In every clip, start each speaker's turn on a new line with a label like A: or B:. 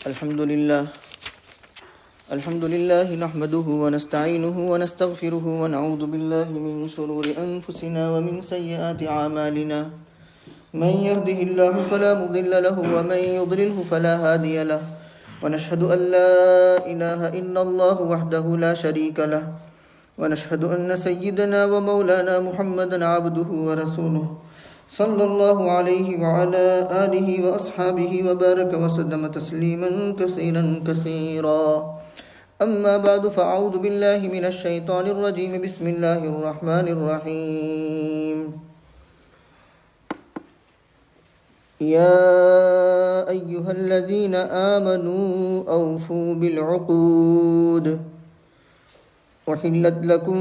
A: الحمد لله نحمده ونستعينه ونستغفره ونعوذ بالله من شرور أنفسنا ومن سيئات أعمالنا من يهده الله فلا مضل له ومن يضلله فلا هادي له ونشهد أن لا إله إلا الله وحده لا شريك له ونشهد أن سيدنا ومولانا محمدا عبده ورسوله صلى الله عليه وعلى آله وأصحابه وبارك وسلم تسليما كثيرا كثيرا أما بعد فأعوذ بالله من الشيطان الرجيم بسم الله الرحمن الرحيم يا أيها الذين آمنوا أوفوا بالعقود وحلت لكم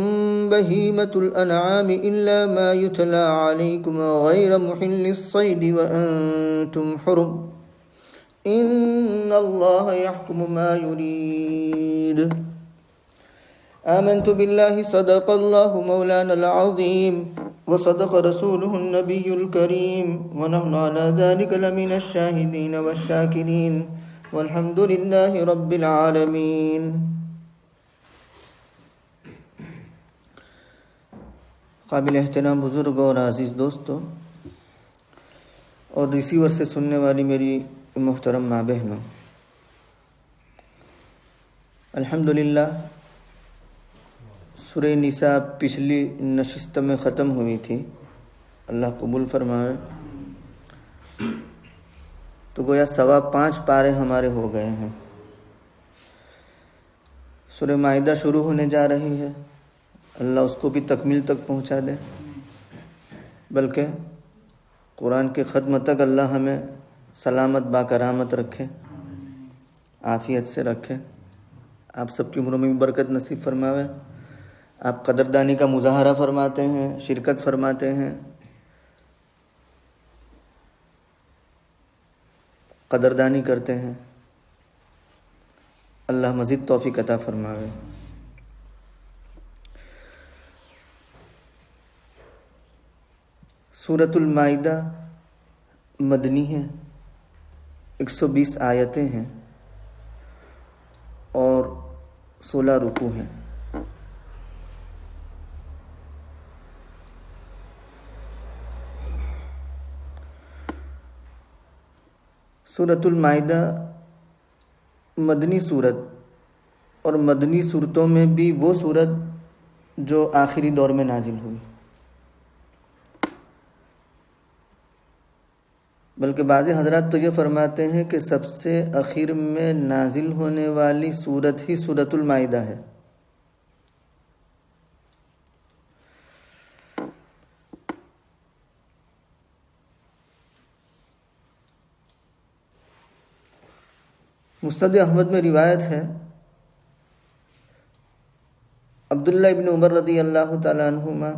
A: بهيمة الأنعام إلا ما يتلى عليكم غير محل الصيد وأنتم حرم إن الله يحكم ما يريد آمنت بالله صدق الله مولانا العظيم وصدق رسوله النبي الكريم ونحن على ذلك لمن الشاهدين والشاكرين والحمد لله رب العالمين. قابل احترام بزرگ اور عزیز دوستو اور ریسیور سے سننے والی میری محترم ماں بہنوں، الحمدللہ سورہ نساء پچھلی نشست میں ختم ہوئی تھی، اللہ قبول فرمائے. تو گویا 5.25 پارے ہمارے ہو گئے ہیں. سورہ مائدہ شروع ہونے جا رہی ہے، اللہ اس کو بھی تکمیل تک پہنچا دے، بلکہ قرآن کے ختم تک اللہ ہمیں سلامت با کرامت رکھے، عافیت سے رکھے، آپ سب کی عمروں میں بھی برکت نصیب فرماوے. آپ قدردانی کا مظاہرہ فرماتے ہیں، شرکت فرماتے ہیں، قدردانی کرتے ہیں، اللہ مزید توفیق عطا فرماوے. سورۃ المائدہ مدنی ہے، 120 آیتیں ہیں اور 16 رکوع ہیں. سورۃ المائدہ مدنی صورت، اور مدنی صورتوں میں بھی وہ صورت جو آخری دور میں نازل ہوئی، بلکہ بعض حضرات تو یہ فرماتے ہیں کہ سب سے اخیر میں نازل ہونے والی سورت ہی سورۃ المائدہ ہے. مسند احمد میں روایت ہے، عبداللہ ابن عمر رضی اللہ تعالیٰ عنہما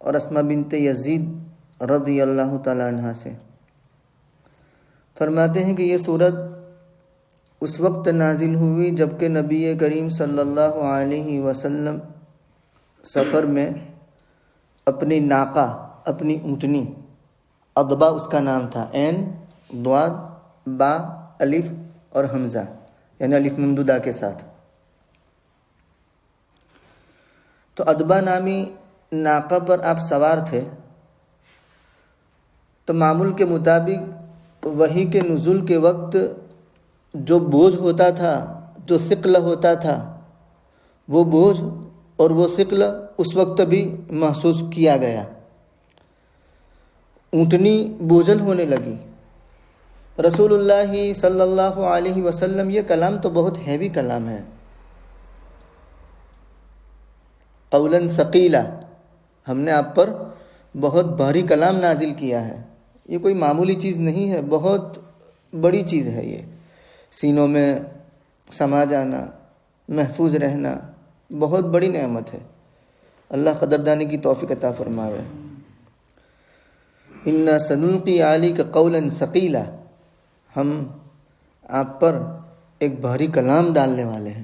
A: اور اسماء بنت یزید رضی اللہ تعالیٰ عنہ سے فرماتے ہیں کہ یہ سورت اس وقت نازل ہوئی جبکہ نبی کریم صلی اللہ علیہ وسلم سفر میں اپنی ناقہ، اپنی اونٹنی، عضبہ اس کا نام تھا، عین ضاد با الف اور حمزہ، یعنی الف ممدودہ کے ساتھ. تو عضبہ نامی ناقہ پر آپ سوار تھے. تو معمول کے مطابق وحی کے نزول کے وقت جو بوجھ ہوتا تھا، جو ثقل ہوتا تھا، وہ بوجھ اور وہ ثقل اس وقت بھی محسوس کیا گیا. اونٹنی بوجھل ہونے لگی. رسول اللہ صلی اللہ علیہ وسلم، یہ کلام تو بہت ہیوی کلام ہے، قولا ثقیلا، ہم نے آپ پر بہت بھاری کلام نازل کیا ہے. یہ کوئی معمولی چیز نہیں ہے، بہت بڑی چیز ہے. یہ سینوں میں سما جانا، محفوظ رہنا بہت بڑی نعمت ہے. اللہ قدردانی کی توفیق عطا فرماوے. انا سنلقی علیک قولا ثقیلا، ہم آپ پر ایک بھاری کلام ڈالنے والے ہیں.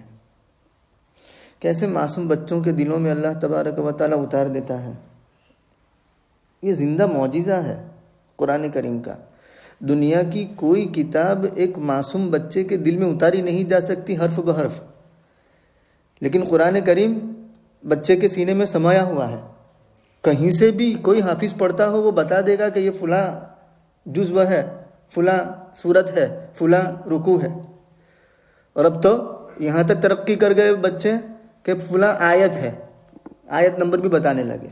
A: کیسے معصوم بچوں کے دلوں میں اللہ تبارک و تعالیٰ اتار دیتا ہے. یہ زندہ معجزہ ہے قرآن کریم کا. دنیا کی کوئی کتاب ایک معصوم بچے کے دل میں اتاری نہیں جا سکتی حرف بحرف، لیکن قرآن کریم بچے کے سینے میں سمایا ہوا ہے. کہیں سے بھی کوئی حافظ پڑھتا ہو وہ بتا دے گا کہ یہ فلاں جزو ہے، فلاں صورت ہے، فلاں رکوع ہے. اور اب تو یہاں تک ترقی کر گئے بچے کہ فلاں آیت ہے، آیت نمبر بھی بتانے لگے.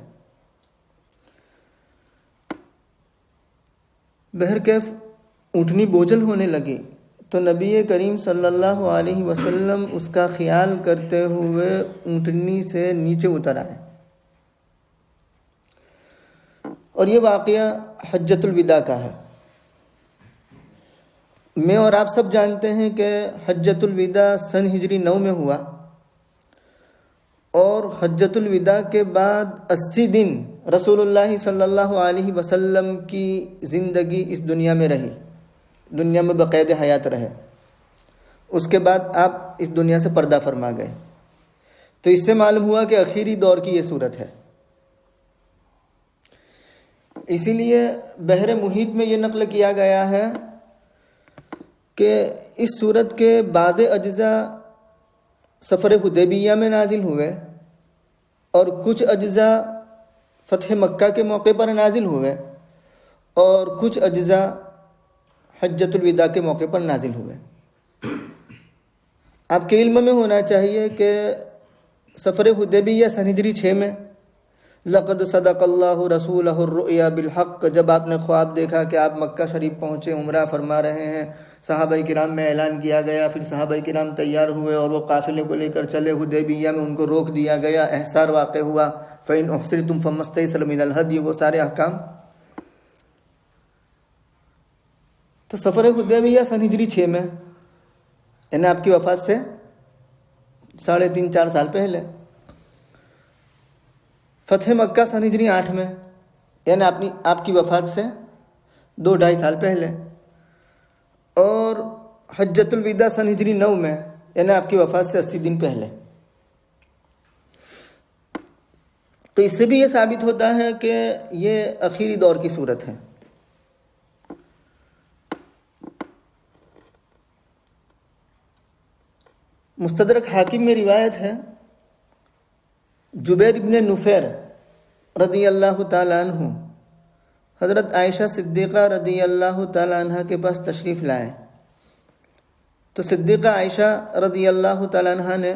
A: بہرکیف اونٹنی بوجھل ہونے لگی تو نبی کریم صلی اللہ علیہ وسلم اس کا خیال کرتے ہوئے اونٹنی سے نیچے اتر آئے. اور یہ واقعہ حجۃ الوداع کا ہے. میں اور آپ سب جانتے ہیں کہ حجۃ الوداع سن ہجری 9 میں ہوا، اور حجۃ الوداع کے بعد 80 دن رسول اللہ صلی اللہ علیہ وسلم کی زندگی اس دنیا میں رہی، دنیا میں بقید حیات رہے. اس کے بعد آپ اس دنیا سے پردہ فرما گئے. تو اس سے معلوم ہوا کہ آخری دور کی یہ صورت ہے. اسی لیے بحر محیط میں یہ نقل کیا گیا ہے کہ اس صورت کے بعض اجزاء سفر حدیبیہ میں نازل ہوئے اور کچھ اجزاء فتح مکہ کے موقع پر نازل ہوئے اور کچھ اجزاء حجۃ الوداع کے موقع پر نازل ہوئے. آپ کے علم میں ہونا چاہیے کہ سفر حدیبیہ سن ہجری 6 میں لقد صدق اللہ رسولہ الرؤیا بالحق، جب آپ نے خواب دیکھا کہ آپ مکہ شریف پہنچے، عمرہ فرما رہے ہیں، صحابہ کرام میں اعلان کیا گیا، پھر صحابہ کرام تیار ہوئے اور وہ قافلے کو لے کر چلے. حدیبیہ میں ان کو روک دیا گیا، احصار واقع ہوا. فَإِنْ أُحْصِرْتُمْ فَمَا اسْتَيْسَرَ مِنَ الْهَدْيِ، وہ سارے احکام. تو سفر حدیبیہ سن ہجری 6 میں، یعنی آپ کی وفات سے 3.5-4 سال پہلے. فتح مکہ سن ہجری 8 میں، یعنی آپ کی وفات سے 2-2.5 سال پہلے. اور حجۃ الوداع سن ہجری 9 میں، یعنی آپ کی وفات سے 80 دن پہلے. تو اس سے بھی یہ ثابت ہوتا ہے کہ یہ آخری دور کی صورت ہے. مستدرک حاکم میں روایت ہے، جبیر ابن نفیر رضی اللہ تعالیٰ عنہ حضرت عائشہ صدیقہ رضی اللہ تعالیٰ عنہ کے پاس تشریف لائے. تو صدیقہ عائشہ رضی اللہ تعالیٰ عنہ نے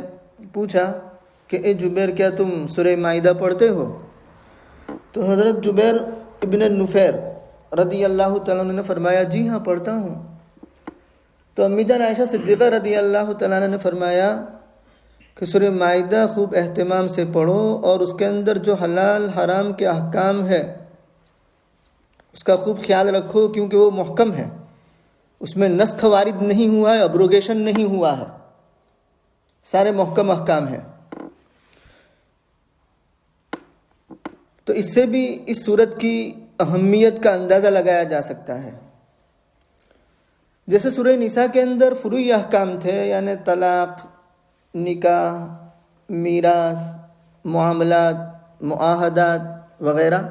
A: پوچھا کہ اے جبیر، کیا تم سورہ مائدہ پڑھتے ہو؟ تو حضرت جبیر ابن نفیر رضی اللہ تعالیٰ عنہ نے فرمایا جی ہاں پڑھتا ہوں. تو امی جان عائشہ صدیقہ رضی اللہ تعالیٰ عنہ نے فرمایا کہ سورہ مائدہ خوب اہتمام سے پڑھو اور اس کے اندر جو حلال حرام کے احکام ہے اس کا خوب خیال رکھو، کیونکہ وہ محکم ہے، اس میں نسخ وارد نہیں ہوا ہے، ابروگیشن نہیں ہوا ہے، سارے محکم احکام ہیں. تو اس سے بھی اس صورت کی اہمیت کا اندازہ لگایا جا سکتا ہے. جیسے سورہ نساء کے اندر فروعی احکام تھے، یعنی طلاق، نکاح، میراث، معاملات، معاہدات وغیرہ،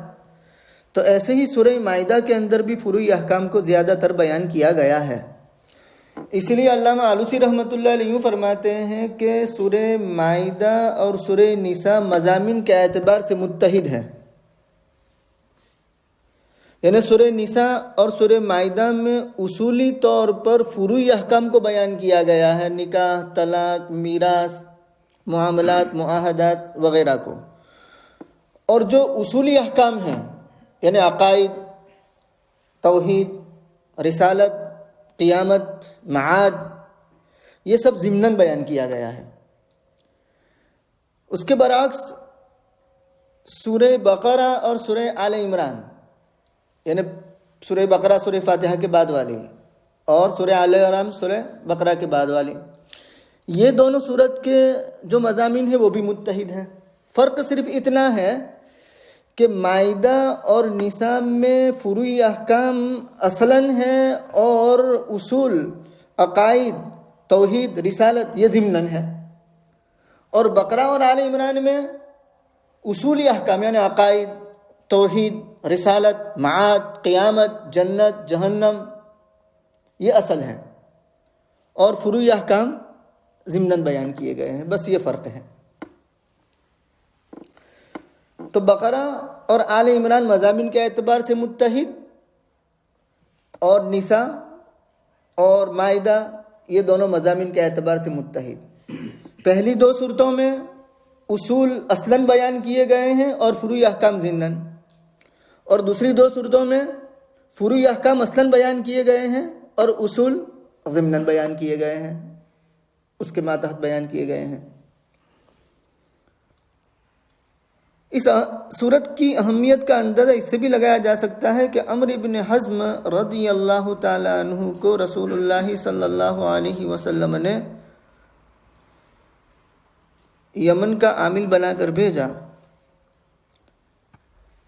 A: تو ایسے ہی سورہ مائدہ کے اندر بھی فروعی احکام کو زیادہ تر بیان کیا گیا ہے. اس لیے علامہ آلوسی رحمۃ اللہ علیہ فرماتے ہیں کہ سورہ مائدہ اور سورہ نساء مضامین کے اعتبار سے متحد ہیں. یعنی سورہ نساء اور سورہ مائدہ میں اصولی طور پر فروعی احکام کو بیان کیا گیا ہے، نکاح، طلاق، میراث، معاملات، معاہدات وغیرہ کو. اور جو اصولی احکام ہیں یعنی عقائد، توحید، رسالت، قیامت، معاد، یہ سب ضمناً بیان کیا گیا ہے. اس کے برعکس سورہ بقرہ اور سورہ آل عمران، یعنی سورہ بقرہ سورہ فاتحہ کے بعد والی اور سورہ آل عمران سورہ بقرہ کے بعد والی، یہ دونوں سورت کے جو مضامین ہیں وہ بھی متحد ہیں. فرق صرف اتنا ہے کہ مائدہ اور نساء میں فروعی احکام اصلاً ہیں اور اصول، عقائد، توحید، رسالت یہ ضمناً ہے. اور بقرہ اور آل عمران میں اصولی احکام یعنی عقائد، توحید، رسالت، معاد، قیامت، جنت، جہنم یہ اصل ہیں، اور فروعی احکام ضمناً بیان کیے گئے ہیں، بس یہ فرق ہے۔ تو بقرہ اور آل عمران مضامین کے اعتبار سے متحد، اور نساء اور مائدہ یہ دونوں مضامین کے اعتبار سے متحد۔ پہلی 2 صورتوں میں اصول اصلاً بیان کیے گئے ہیں اور فروعی احکام ضمناً، اور دوسری 2 صورتوں میں فروعی احکام اصلاً بیان کیے گئے ہیں اور اصول ضمناً بیان کیے گئے ہیں، اس کے ماتحت بیان کیے گئے ہیں۔ اس صورت کی اہمیت کا اندازہ اس سے بھی لگایا جا سکتا ہے کہ عمرو بن حزم رضی اللہ تعالیٰ عنہ کو رسول اللہ صلی اللہ علیہ وسلم نے یمن کا عامل بنا کر بھیجا،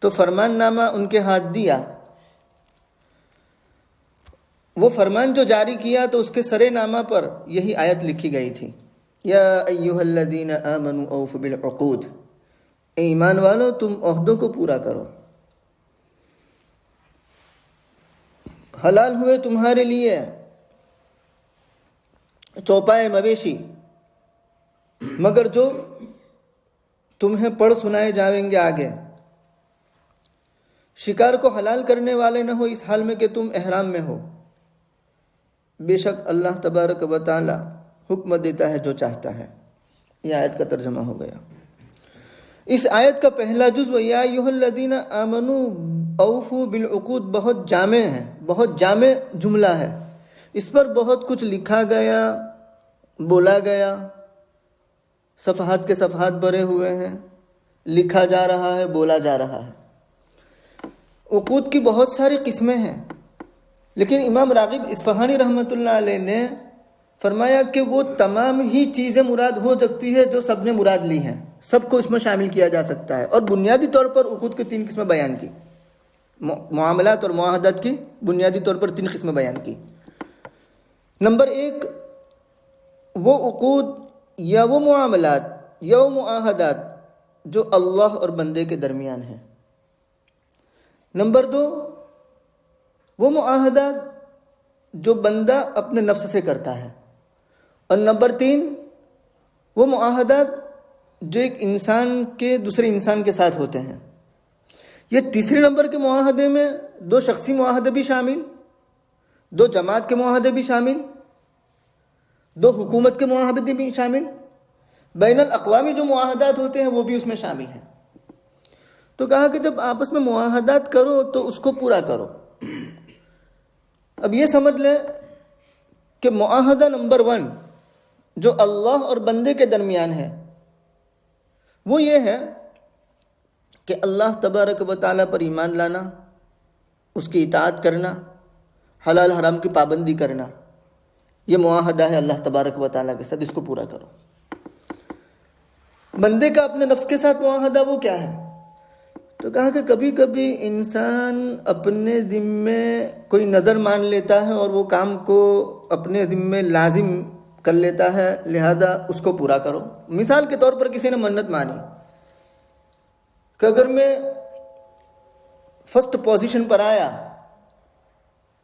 A: تو فرمان نامہ ان کے ہاتھ دیا۔ وہ فرمان جو جاری کیا تو اس کے سرے نامہ پر یہی آیت لکھی گئی تھی، یا ایھا الذین آمنوا اوفوا بالعقود، اے ایمان والو تم عہدوں کو پورا کرو۔ حلال ہوئے تمہارے لیے چوپائے مویشی مگر جو تمہیں پڑھ سنائے جائیں گے آگے۔ شکار کو حلال کرنے والے نہ ہو اس حال میں کہ تم احرام میں ہو، بے شک اللہ تبارک و تعالی حکم دیتا ہے جو چاہتا ہے۔ یہ آیت کا ترجمہ ہو گیا۔ اس آیت کا پہلا جزو یا ایھا الذین آمنوا اوفوا بالعقود بہت جامع ہے، بہت جامع جملہ ہے۔ اس پر بہت کچھ لکھا گیا، بولا گیا، صفحات کے صفحات بھرے ہوئے ہیں، لکھا جا رہا ہے، بولا جا رہا ہے۔ عقود کی بہت ساری قسمیں ہیں، لیکن امام راغب اصفہانی رحمۃ اللہ علیہ نے فرمایا کہ وہ تمام ہی چیزیں مراد ہو سکتی ہے جو سب نے مراد لی ہیں، سب کو اس میں شامل کیا جا سکتا ہے۔ اور بنیادی طور پر عقود کی 3 قسمیں بیان کی، معاملات اور معاہدات کی بنیادی طور پر 3 قسمیں بیان کی۔ نمبر 1، وہ عقود یا وہ معاملات یا وہ معاہدات جو اللہ اور بندے کے درمیان ہیں۔ نمبر 2، وہ معاہدات جو بندہ اپنے نفس سے کرتا ہے۔ اور نمبر 3، وہ معاہدات جو ایک انسان کے دوسرے انسان کے ساتھ ہوتے ہیں۔ یہ تیسرے نمبر کے معاہدے میں 2 شخصی معاہدے بھی شامل، 2 جماعت کے معاہدے بھی شامل، 2 حکومت کے معاہدے بھی شامل، بین الاقوامی جو معاہدات ہوتے ہیں وہ بھی اس میں شامل ہیں۔ تو کہا کہ جب آپس میں معاہدات کرو تو اس کو پورا کرو۔ اب یہ سمجھ لیں کہ معاہدہ نمبر 1 جو اللہ اور بندے کے درمیان ہے وہ یہ ہے کہ اللہ تبارک و تعالیٰ پر ایمان لانا، اس کی اطاعت کرنا، حلال حرام کی پابندی کرنا، یہ معاہدہ ہے اللہ تبارک و تعالیٰ کے ساتھ، اس کو پورا کرو۔ بندے کا اپنے نفس کے ساتھ معاہدہ وہ کیا ہے؟ تو کہا کہ کبھی کبھی انسان اپنے ذمے کوئی نظر مان لیتا ہے اور وہ کام کو اپنے ذمے لازم کر لیتا ہے، لہذا اس کو پورا کرو۔ مثال کے طور پر کسی نے منت مانی کہ اگر میں فرسٹ پوزیشن پر آیا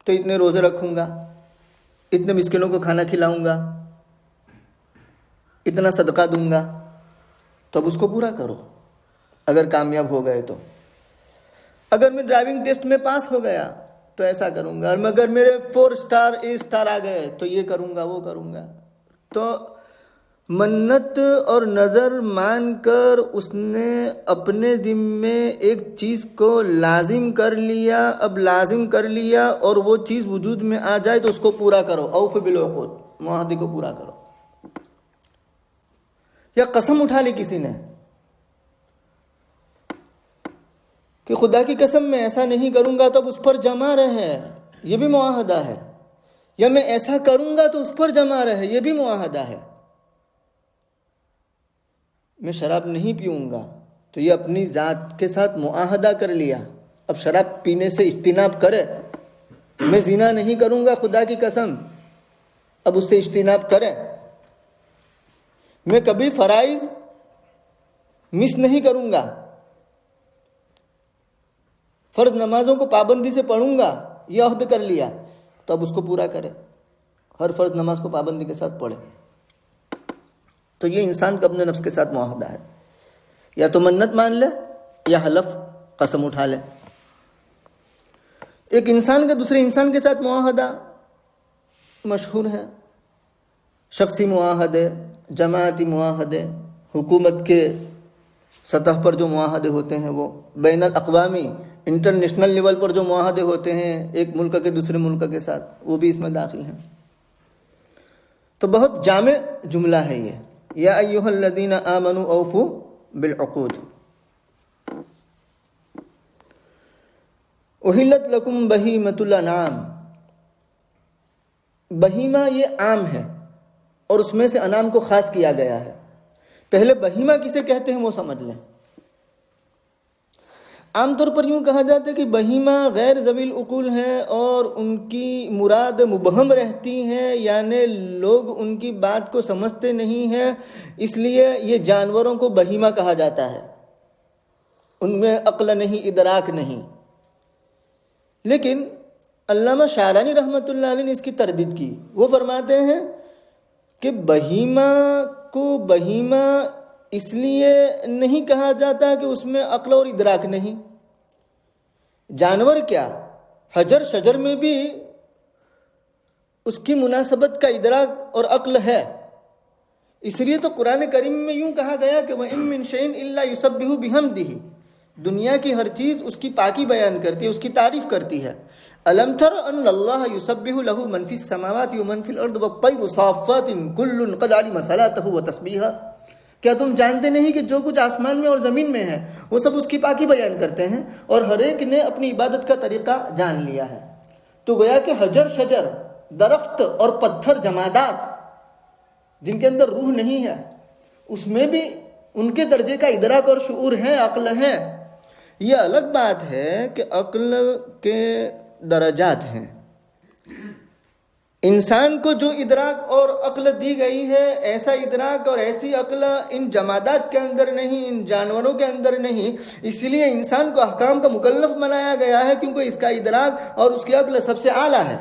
A: تو اتنے روزے رکھوں گا، اتنے مسکینوں کو کھانا کھلاؤں گا، اتنا صدقہ دوں گا، تو اب اس کو پورا کرو اگر کامیاب ہو گئے تو۔ اگر میں ڈرائیونگ ٹیسٹ میں پاس ہو گیا تو ایسا کروں گا، اور اگر میرے 4 اسٹار A اسٹار آ گئے تو یہ کروں گا، وہ کروں گا۔ تو منت اور نظر مان کر اس نے اپنے ذمے ایک چیز کو لازم کر لیا، اب لازم کر لیا اور وہ چیز وجود میں آ جائے تو اس کو پورا کرو، اوف بالعقود، معاہدے کو پورا کرو۔ یا قسم اٹھا لی کسی نے کہ خدا کی قسم میں ایسا نہیں کروں گا تو اب اس پر جمع رہے، یہ بھی معاہدہ ہے۔ یا میں ایسا کروں گا تو اس پر جمع رہے، یہ بھی معاہدہ ہے۔ میں شراب نہیں پیوں گا تو یہ اپنی ذات کے ساتھ معاہدہ کر لیا، اب شراب پینے سے اجتناب کرے۔ میں زنا نہیں کروں گا خدا کی قسم، اب اس سے اجتناب کرے۔ میں کبھی فرائض مس نہیں کروں گا، فرض نمازوں کو پابندی سے پڑھوں گا، یہ عہد کر لیا۔ تو اب اس کو پورا کرے، ہر فرض نماز کو پابندی کے ساتھ پڑھے۔ تو یہ انسان کا اپنے نفس کے ساتھ معاہدہ ہے، یا تو منت مان لے یا حلف قسم اٹھا لے۔ ایک انسان کا دوسرے انسان کے ساتھ معاہدہ مشہور ہے، شخصی معاہدے، جماعتی معاہدے، حکومت کے سطح پر جو معاہدے ہوتے ہیں، وہ بین الاقوامی انٹرنیشنل لیول پر جو معاہدے ہوتے ہیں ایک ملک کے دوسرے ملک کے ساتھ، وہ بھی اس میں داخل ہیں۔ تو بہت جامع جملہ ہے یہ، یا ایھا الذین آمنوا اوفوا بالعقود۔ احلت لکم بہیمۃ الانعام، بہیمہ یہ عام ہے اور اس میں سے انعام کو خاص کیا گیا ہے۔ پہلے بہیمہ کسے کہتے ہیں وہ سمجھ لیں۔ عام طور پر یوں کہا جاتا ہے کہ بہیمہ غیر ذوی العقول ہیں اور ان کی مراد مبہم رہتی ہے، یعنی لوگ ان کی بات کو سمجھتے نہیں ہیں، اس لیے یہ جانوروں کو بہیمہ کہا جاتا ہے، ان میں عقل نہیں، ادراک نہیں۔ لیکن علامہ شعرانی رحمۃ اللہ علیہ نے اس کی تردید کی۔ وہ فرماتے ہیں کہ بہیمہ کو بہیمہ اس لیے نہیں کہا جاتا کہ اس میں عقل اور ادراک نہیں۔ جانور کیا، حجر شجر میں بھی اس کی مناسبت کا ادراک اور عقل ہے، اس لیے تو قرآن کریم میں یوں کہا گیا کہ وَإِن مِّن شَيْءٍ إِلَّا يُسَبِّحُ بِحَمْدِهِ، دنیا کی ہر چیز اس کی پاکی بیان کرتی ہے، اس کی تعریف کرتی ہے۔ أَلَمْ تَرَ أَنَّ اللَّهَ يُسَبِّحُ لَهُ مَن فِي السَّمَاوَاتِ وَمَن فِي الْأَرْضِ وَالطَّيْرُ صَافَّاتٍ كُلٌّ قَدْ عَلِمَ صَلَاتَهُ وَتَسْبِيحَهُ، کیا تم جانتے نہیں کہ جو کچھ آسمان میں اور زمین میں ہے وہ سب اس کی پاکی بیان کرتے ہیں اور ہر ایک نے اپنی عبادت کا طریقہ جان لیا ہے۔ تو گویا کہ حجر شجر، درخت اور پتھر، جمادات جن کے اندر روح نہیں ہے، اس میں بھی ان کے درجے کا ادراک اور شعور ہے، عقل ہے۔ یہ الگ بات ہے کہ عقل کے درجات ہیں۔ انسان کو جو ادراک اور عقل دی گئی ہے، ایسا ادراک اور ایسی عقل ان جمادات کے اندر نہیں، ان جانوروں کے اندر نہیں، اس لیے انسان کو احکام کا مکلف بنایا گیا ہے، کیونکہ اس کا ادراک اور اس کی عقل سب سے اعلیٰ ہے،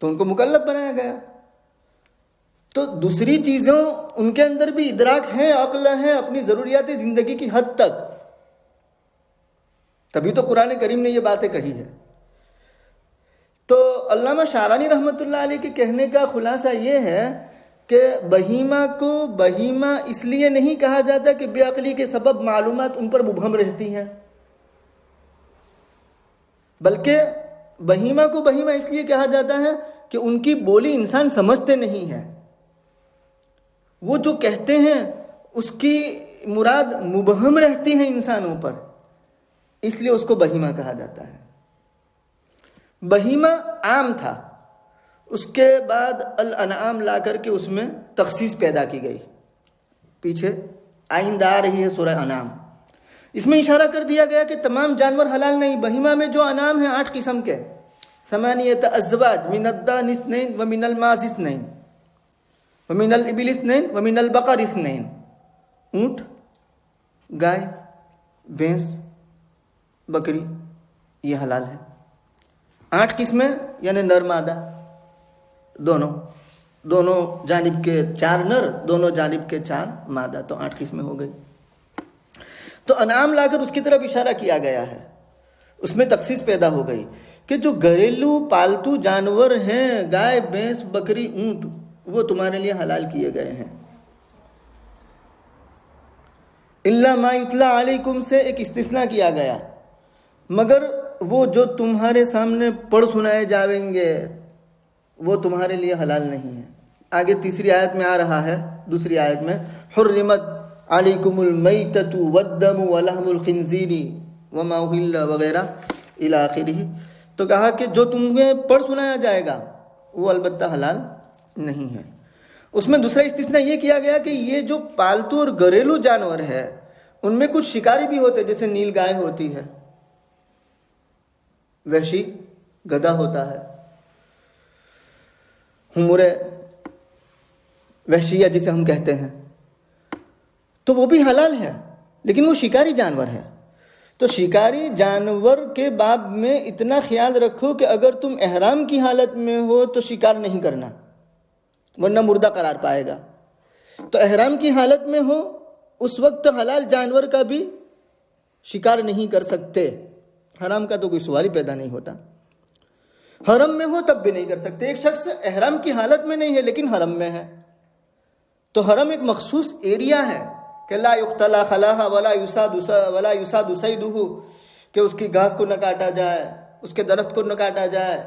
A: تو ان کو مکلف بنایا گیا۔ تو دوسری چیزوں ان کے اندر بھی ادراک ہے، عقل ہے، اپنی ضروریات زندگی کی حد تک، تبھی تو قرآن کریم نے یہ باتیں کہی ہے۔ تو علامہ شعرانی رحمۃ اللہ علیہ کے کہنے کا خلاصہ یہ ہے کہ بہیمہ کو بہیمہ اس لیے نہیں کہا جاتا کہ بے عقلی کے سبب معلومات ان پر مبہم رہتی ہیں، بلکہ بہیمہ کو بہیمہ اس لیے کہا جاتا ہے کہ ان کی بولی انسان سمجھتے نہیں ہیں، وہ جو کہتے ہیں اس کی مراد مبہم رہتی ہے انسانوں پر، اس لیے اس کو بہیمہ کہا جاتا ہے۔ بہیمہ عام تھا، اس کے بعد الانعام لا کر کے اس میں تخصیص پیدا کی گئی، پیچھے آئندہ آ رہی ہے سورہ انعام، اس میں اشارہ کر دیا گیا کہ تمام جانور حلال نہیں۔ بہیمہ میں جو انعام ہیں 8 قسم کے، ثمانیۃ ازواج من الضأن اثنین ومن الماعز اثنین ومن الابل اثنین ومن البقر اثنین، اونٹ، گائے، بھینس، بکری، یہ حلال ہے۔ 8 قسمیں، یعنی نر مادہ دونوں جانب کے 4 نر، دونوں جانب کے 4 مادہ، تو 8 قسمیں ہو گئی۔ تو انعام لا کر اس کی طرف اشارہ کیا گیا ہے، اس میں تخصیص پیدا ہو گئی کہ جو گھریلو پالتو جانور ہیں، گائے، بھینس، بکری، اونٹ، وہ تمہارے لیے حلال کیے گئے ہیں۔ الا ما یتلی علیکم سے ایک استثناء کیا گیا، مگر وہ جو تمہارے سامنے پڑھ سنائے جائیں گے وہ تمہارے لیے حلال نہیں ہے۔ آگے تیسری آیت میں آ رہا ہے، دوسری آیت میں حرمت علیکم المیتۃ والدم ولحم الخنزیر وما اہل وغیرہ الی آخرہ، تو کہا کہ جو تمہیں پڑھ سنایا جائے گا وہ البتہ حلال نہیں ہے۔ اس میں دوسرا استثناء یہ کیا گیا کہ یہ جو پالتو اور گھریلو جانور ہے ان میں کچھ شکاری بھی ہوتے، جیسے نیل گائے ہوتی ہے، وحشی گدھا ہوتا ہے، حمر وحشیہ جسے ہم کہتے ہیں، تو وہ بھی حلال ہے، لیکن وہ شکاری جانور ہے۔ تو شکاری جانور کے باب میں اتنا خیال رکھو کہ اگر تم احرام کی حالت میں ہو تو شکار نہیں کرنا، ورنہ مردہ قرار پائے گا۔ تو احرام کی حالت میں ہو اس وقت حلال جانور کا بھی شکار نہیں کر سکتے، حرام کا تو کوئی سوال ہی پیدا نہیں ہوتا۔ حرم میں ہو تب بھی نہیں کر سکتے۔ ایک شخص احرام کی حالت میں نہیں ہے لیکن حرم میں ہے، تو حرم ایک مخصوص ایریا ہے کہ لا یختلا خلاها ولا یصاد صیدہ، کہ اس کی گھاس کو نہ کاٹا جائے، اس کے درخت کو نہ کاٹا جائے،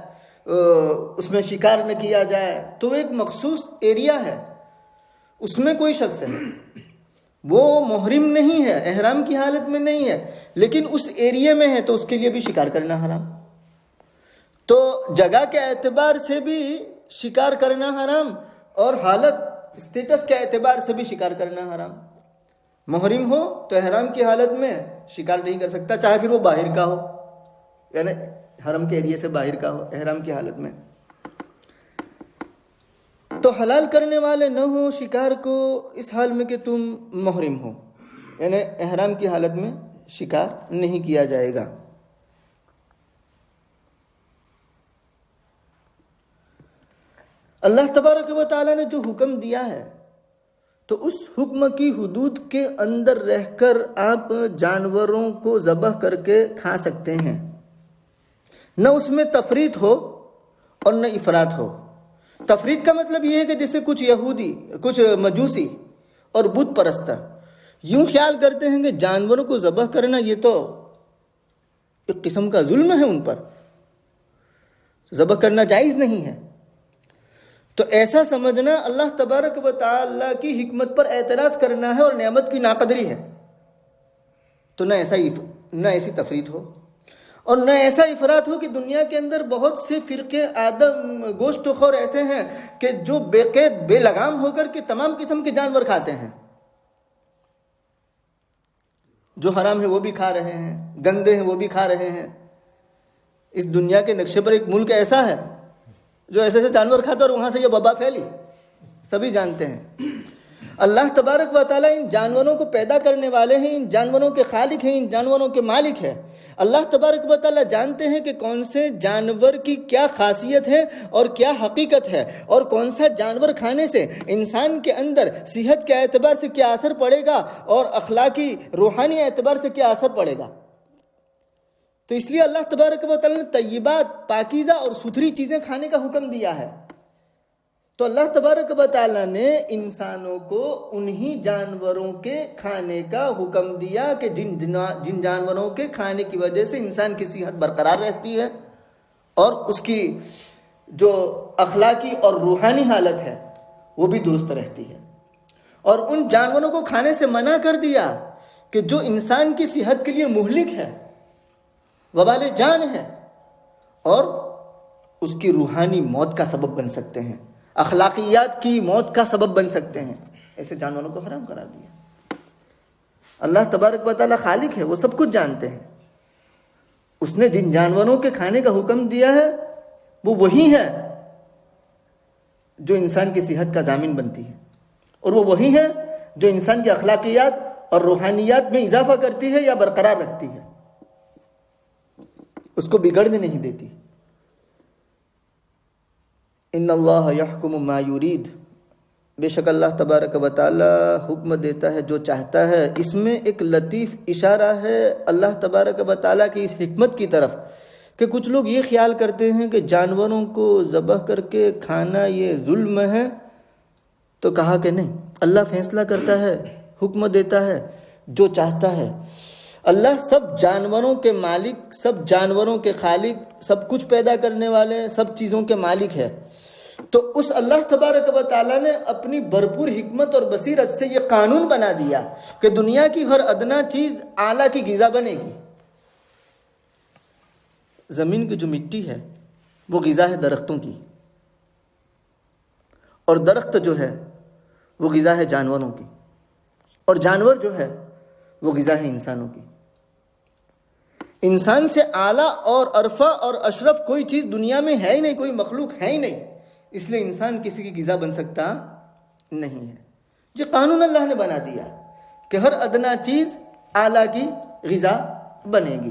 A: اس میں شکار نہ کیا جائے۔ تو ایک مخصوص ایریا ہے، اس میں کوئی شخص ہے، وہ محرم نہیں ہے، احرام کی حالت میں نہیں ہے، لیکن اس ایریے میں ہے تو اس کے لیے بھی شکار کرنا حرام۔ تو جگہ کے اعتبار سے بھی شکار کرنا حرام، اور حالت اسٹیٹس کے اعتبار سے بھی شکار کرنا حرام۔ محرم ہو تو احرام کی حالت میں شکار نہیں کر سکتا، چاہے پھر وہ باہر کا ہو، یعنی حرم کے ایریے سے باہر کا ہو احرام کی حالت میں۔ تو حلال کرنے والے نہ ہو شکار کو اس حال میں کہ تم محرم ہو، یعنی احرام کی حالت میں شکار نہیں کیا جائے گا۔ اللہ تبارک و تعالیٰ نے جو حکم دیا ہے تو اس حکم کی حدود کے اندر رہ کر آپ جانوروں کو ذبح کر کے کھا سکتے ہیں، نہ اس میں تفریط ہو اور نہ افراط ہو۔ تفریط کا مطلب یہ ہے کہ جیسے کچھ یہودی، کچھ مجوسی اور بت پرست یوں خیال کرتے ہیں کہ جانوروں کو ذبح کرنا یہ تو ایک قسم کا ظلم ہے، ان پر ذبح کرنا جائز نہیں ہے۔ تو ایسا سمجھنا اللہ تبارک و تعالیٰ کی حکمت پر اعتراض کرنا ہے اور نعمت کی ناقدری ہے۔ تو نہ ایسی تفریط ہو اور نہ ایسا افراط ہو کہ دنیا کے اندر بہت سے فرقے آدم گوشت خور ایسے ہیں کہ جو بے قید بے لگام ہو کر کے تمام قسم کے جانور کھاتے ہیں، جو حرام ہے وہ بھی کھا رہے ہیں، گندے ہیں وہ بھی کھا رہے ہیں۔ اس دنیا کے نقشے پر ایک ملک ایسا ہے جو ایسے ایسے جانور کھاتا اور وہاں سے یہ وبا پھیلی، سبھی جانتے ہیں۔ اللہ تبارک و تعالیٰ ان جانوروں کو پیدا کرنے والے ہیں، ان جانوروں کے خالق ہیں، ان جانوروں کے مالک ہیں۔ اللہ تبارک و تعالیٰ جانتے ہیں کہ کون سے جانور کی کیا خاصیت ہے اور کیا حقیقت ہے، اور کون سا جانور کھانے سے انسان کے اندر صحت کے اعتبار سے کیا اثر پڑے گا اور اخلاقی روحانی اعتبار سے کیا اثر پڑے گا۔ تو اس لیے اللہ تبارک و تعالیٰ نے طیبات، پاکیزہ اور ستھری چیزیں کھانے کا حکم دیا ہے۔ تو اللہ تبارک و تعالیٰ نے انسانوں کو انہی جانوروں کے کھانے کا حکم دیا کہ جن جانوروں کے کھانے کی وجہ سے انسان کی صحت برقرار رہتی ہے اور اس کی جو اخلاقی اور روحانی حالت ہے وہ بھی درست رہتی ہے، اور ان جانوروں کو کھانے سے منع کر دیا کہ جو انسان کی صحت کے لیے مہلک ہے، وبال جان ہے، اور اس کی روحانی موت کا سبب بن سکتے ہیں، اخلاقیات کی موت کا سبب بن سکتے ہیں، ایسے جانوروں کو حرام قرار دیا۔ اللہ تبارک و تعالیٰ خالق ہے، وہ سب کچھ جانتے ہیں۔ اس نے جن جانوروں کے کھانے کا حکم دیا ہے وہ وہی ہے جو انسان کی صحت کا ضامن بنتی ہے، اور وہ وہی ہے جو انسان کی اخلاقیات اور روحانیات میں اضافہ کرتی ہے یا برقرار رکھتی ہے، اس کو بگڑنے نہیں دیتی۔ ان اللہ یحکم ما یرید، بے شک اللہ تبارک و تعالی حکم دیتا ہے جو چاہتا ہے۔ اس میں ایک لطیف اشارہ ہے اللہ تبارک و تعالیٰ کی اس حکمت کی طرف کہ کچھ لوگ یہ خیال کرتے ہیں کہ جانوروں کو ذبح کر کے کھانا یہ ظلم ہے، تو کہا کہ نہیں، اللہ فیصلہ کرتا ہے، حکم دیتا ہے جو چاہتا ہے۔ اللہ سب جانوروں کے مالک، سب جانوروں کے خالق، سب کچھ پیدا کرنے والے، سب چیزوں کے مالک ہے۔ تو اس اللہ تبارک و تعالیٰ نے اپنی بھرپور حکمت اور بصیرت سے یہ قانون بنا دیا کہ دنیا کی ہر ادنا چیز اعلیٰ کی غذا بنے گی۔ زمین کی جو مٹی ہے وہ غذا ہے درختوں کی، اور درخت جو ہے وہ غذا ہے جانوروں کی، اور جانور جو ہے وہ غذا ہے انسانوں کی۔ انسان سے اعلیٰ اور ارفع اور اشرف کوئی چیز دنیا میں ہے ہی نہیں، کوئی مخلوق ہے ہی نہیں، اس لیے انسان کسی کی غذا بن سکتا نہیں ہے۔ یہ قانون اللہ نے بنا دیا کہ ہر ادنا چیز اعلیٰ کی غذا بنے گی۔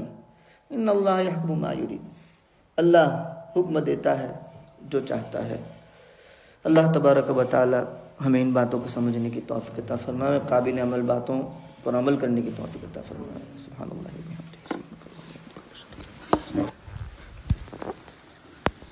A: ان اللہ یحکم ما یرید، اللہ حکم دیتا ہے جو چاہتا ہے۔ اللہ تبارک و تعالی ہمیں ان باتوں کو سمجھنے کی توفیق عطا فرمائے، قابل عمل باتوں پر عمل کرنے کی توفیق عطا فرمائے۔ سبحان اللہ۔